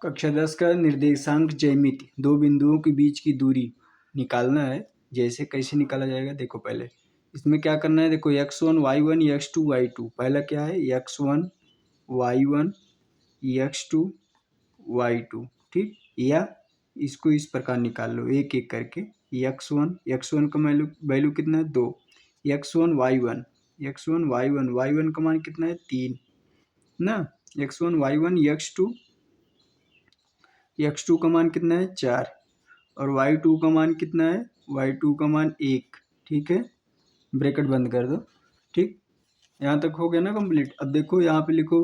कक्षा 10 का निर्देशांक ज्यामिति, दो बिंदुओं के बीच की दूरी निकालना है। जैसे कैसे निकाला जाएगा देखो, पहले इसमें क्या करना है, देखो x1 y1 x2 y2। पहला क्या है, x1 y1 x2 y2, ठीक। या इसको इस प्रकार निकाल लो एक एक करके। x1 का वैल्यू कितना है, 2। x1 y1 का मान कितना है, 3 ना। x1 y1 x2 का मान कितना है, 4। और y2 का मान कितना है, y2 का मान 1, ठीक है। ब्रैकेट बंद कर दो, ठीक। यहाँ तक हो गया ना कंप्लीट। अब देखो यहाँ पे लिखो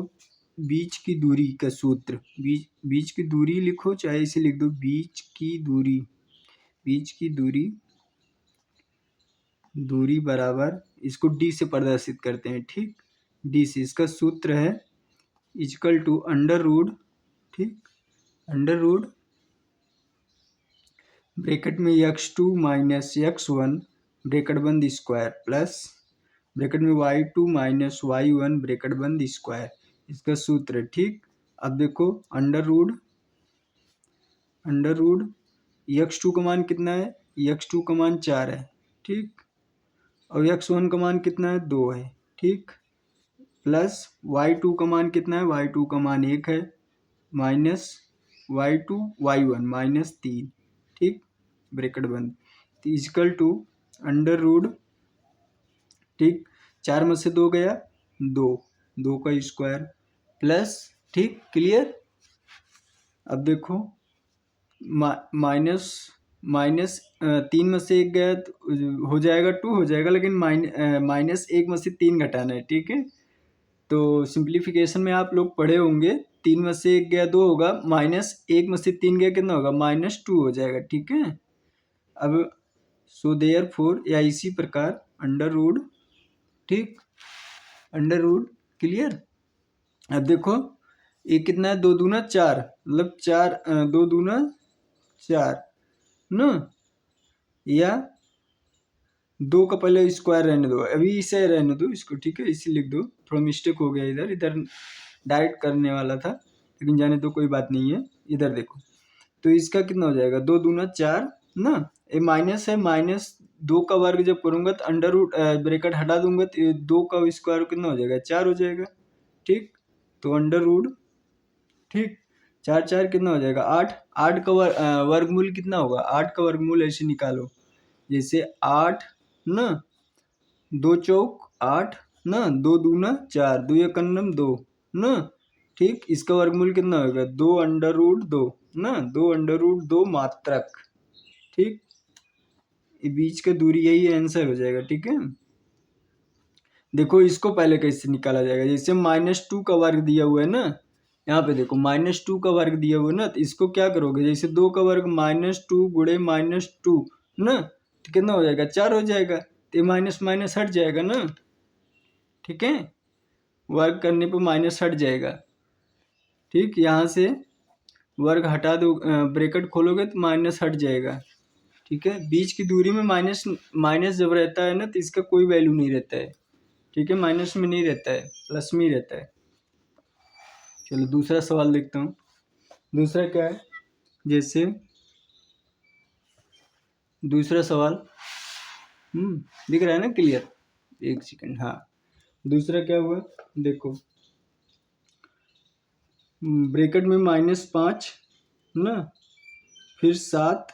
बीच की दूरी का सूत्र। बीच की दूरी लिखो, चाहे इसे लिख दो बीच की दूरी बराबर, इसको d से प्रदर्शित करते हैं, ठीक। d से इसका सूत्र है इक्वल टू अंडर रूट, ठीक, अंडर रूट ब्रैकेट में x2 माइनस x1 ब्रैकेट बंद स्क्वायर प्लस ब्रैकेट में y2 माइनस y1 ब्रैकेट बंद स्क्वायर, इसका सूत्र, ठीक। अब देखो अंडर रूट x2 का मान कितना है, x2 का मान 4 है, ठीक। और x1 का मान कितना है, 2 है, ठीक। प्लस y2 का मान कितना है, y2 का मान 1 है, माइनस y2 y1 माइनस 3, ठीक, ब्रैकेट बंद। तो इक्वल टू अंडर रूट, ठीक, 4 में से 2 गया, 2 का स्क्वायर प्लस, ठीक, क्लियर। अब देखो माइनस 3 में से 1 गया तो हो जाएगा 2 हो जाएगा, लेकिन माइनस 1 में से 3 घटाना है, ठीक है। तो सिंप्लीफिकेशन में आप लोग पढ़े होंगे, 3 में से 1 गया 2 होगा, माइनस 1 में से 3 गया कितना होगा, -2 हो जाएगा, ठीक है। अब सो देयरफॉर, या इसी प्रकार अंडर रूट, ठीक, अंडर रूट, क्लियर। अब देखो ये कितना है, 2 दूना 4, मतलब 4 2 दूना 4 न, या 2 का पहले स्क्वायर रहने दो, अभी इसे रहने दो इसको, ठीक है, इसे लिख दो। थोड़ा मिस्टेक हो गया, इधर डायरेक्ट करने वाला था, लेकिन जाने दो, कोई बात नहीं है। इधर देखो, तो इसका कितना हो जाएगा, 2 दूना 4 ना, ये माइनस है, -2 का वर्ग जब करूंगा तो अंडर रूट ब्रैकेट हटा दूंगा तो 2 का स्क्वायर कितना हो जाएगा, 4 हो जाएगा, ठीक। तो अंडर रूट, ठीक, 4 कितना हो जाएगा, 8 का वर्गमूल कितना होगा, 8 का वर्गमूल ऐसे निकालो, जैसे 8 ना, 2 चौक 8 ना, 2 दूना 4, 2 एकम 2 ना, ठीक। इसका वर्गमूल कितना होगा, 2 अंडर रूट 2 ना, 2 अंडर रूट 2 मात्रक, ठीक। ये बीच का दूरी, यही आंसर हो जाएगा, ठीक है। देखो इसको पहले कैसे निकाला जाएगा, जैसे -2 का वर्ग दिया हुआ है ना, यहाँ पे देखो -2 का वर्ग दिया हुआ है ना, तो इसको क्या करोगे, जैसे 2 का वर्ग -2 गुणे -2 ना, तो कितना हो जाएगा, 4 हो जाएगा, तो माइनस माइनस हट जाएगा ना, ठीक है। वर्ग करने पे माइनस हट जाएगा, ठीक। यहाँ से वर्ग हटा दो, ब्रैकेट खोलोगे तो माइनस हट जाएगा, ठीक है। बीच की दूरी में माइनस जब रहता है ना, तो इसका कोई वैल्यू नहीं रहता है, ठीक है, माइनस में नहीं रहता है, प्लस में ही रहता है। चलो दूसरा सवाल देखता हूँ। दूसरा क्या है, जैसे दूसरा सवाल दिख रहा है ना क्लियर, एक सेकंड, हाँ। दूसरा क्या हुआ, देखो ब्रैकेट में -5 ना, फिर 7,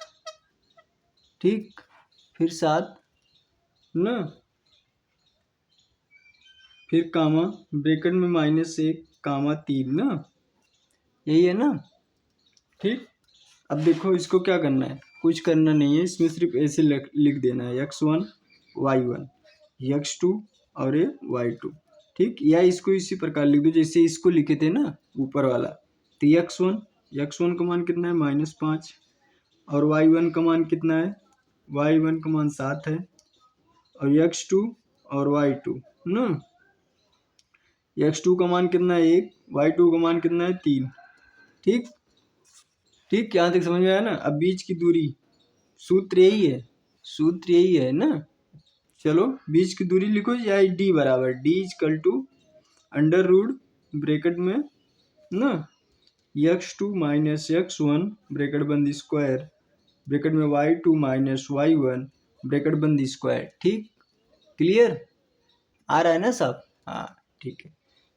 ठीक, फिर 7 ना, फिर कामा ब्रैकेट में -1 कामा 3 ना, यही है ना, ठीक। अब देखो इसको क्या करना है, कुछ करना नहीं है, इसमें सिर्फ ऐसे लिख देना है x1 y1 x2 और ये y2, ठीक। या इसको इसी प्रकार लिख दो जैसे इसको लिखे थे ना ऊपर वाला। तो x1 का मान कितना है, -5, और y1 का मान कितना है, y1 का मान 7 है, और x2 और y2 ना, x2 का मान कितना है, 1, y2 का मान कितना है, 3, ठीक, ठीक। यहाँ तक समझ में आया ना। अब बीच की दूरी, सूत्र यही है ना। चलो बीच की दूरी लिखो, या d बराबर d equal to under root bracket में ना x2 माइनस x1 ब्रैकेट बंद स्क्वायर ब्रैकेट में y2 माइनस y1 ब्रैकेट बंद स्क्वायर। ठीक, क्लियर आ रहा है ना सब? हाँ ठीक है।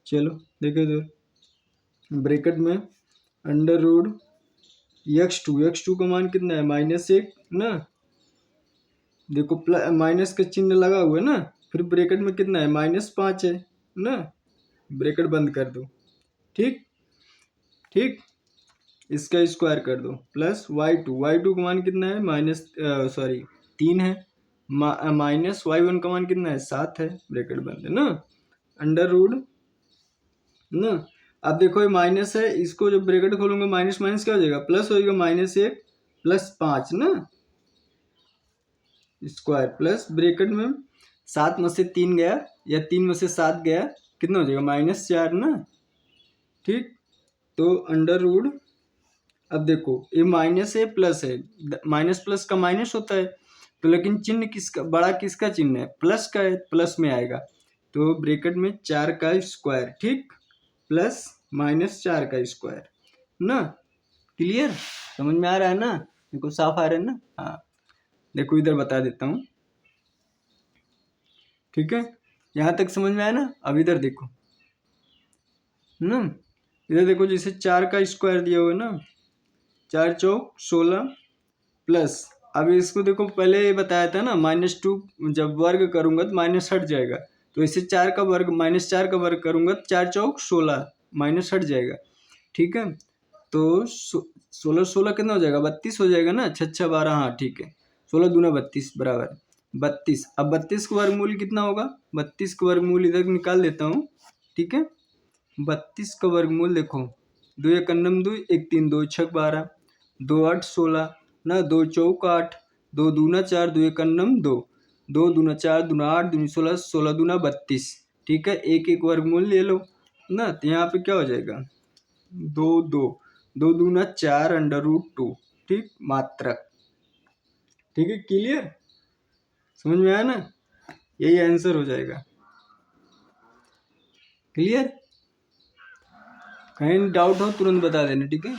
चलो देखो इधर ब्रैकेट में अंडर रूट x2 का मान कितना है -1 ना, देखो प्लस माइनस का चिन्ह लगा हुआ है ना, फिर ब्रैकेट में कितना है -5 है ना, ब्रैकेट बंद कर दो। ठीक ठीक, इसका स्क्वायर कर दो प्लस y2 का मान कितना है 3 है, माइनस y1 का मान कितना है 7 है, ब्रैकेट बंद है ना, अंडर रूट ना। अब देखो ये माइनस है, इसको जब ब्रैकेट खोलूंगा माइनस माइनस क्या हो जाएगा प्लस हो जाएगा, -1 प्लस 5 ना स्क्वायर प्लस ब्रैकेट में 7 में से 3 गया या 3 में से 7 गया, कितना हो जाएगा -4 ना। ठीक, तो अंडर रूट, अब देखो ये माइनस है प्लस है, माइनस प्लस का माइनस होता है, तो लेकिन चिन्ह किसका बड़ा, किसका चिन्ह है प्लस का है, प्लस में आएगा, तो ब्रैकेट में 4 का स्क्वायर, ठीक, प्लस -4 का स्क्वायर ना। क्लियर, समझ में आ रहा है ना, देखो साफ आ रहा है ना। हाँ देखो इधर बता देता हूँ, ठीक है, यहाँ तक समझ में आया ना। अब इधर देखो ना, इधर देखो जैसे 4 का स्क्वायर दिया हुआ है ना, 4 चौक 16 प्लस, अब इसको देखो पहले ये बताया था ना -2 जब वर्ग करूंगा तो माइनस हट जाएगा, तो इसे 4 का वर्ग -4 का वर्ग करूंगा तो 4 चौक 16 माइनस हट जाएगा। ठीक है, तो 16 कितना हो जाएगा 32 हो जाएगा ना, 6 12, हाँ ठीक है, 16 दूना 32 बराबर 32। अब 32 का वर्गमूल कितना होगा, 32 का वर्गमूल इधर निकाल देता हूँ। ठीक है, 32 का वर्गमूल देखो, 2 एक 2 1 3 2 6 12 2 8 16 ना, 2 चौक 8 2 दूना 4 2 एक 2 2 दूना 4 दूना 8 दूनी 16 16 दूना 32। ठीक है, एक एक वर्गमूल ले लो ना, तो यहाँ पे क्या हो जाएगा 2 2 2 दूना 4 अंडर रूट 2। ठीक, मात्रक। ठीक है, क्लियर, समझ में आया ना, यही आंसर हो जाएगा। क्लियर, कहीं डाउट हो तुरंत बता देना। ठीक है,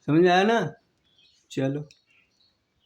समझ में आया ना, चलो।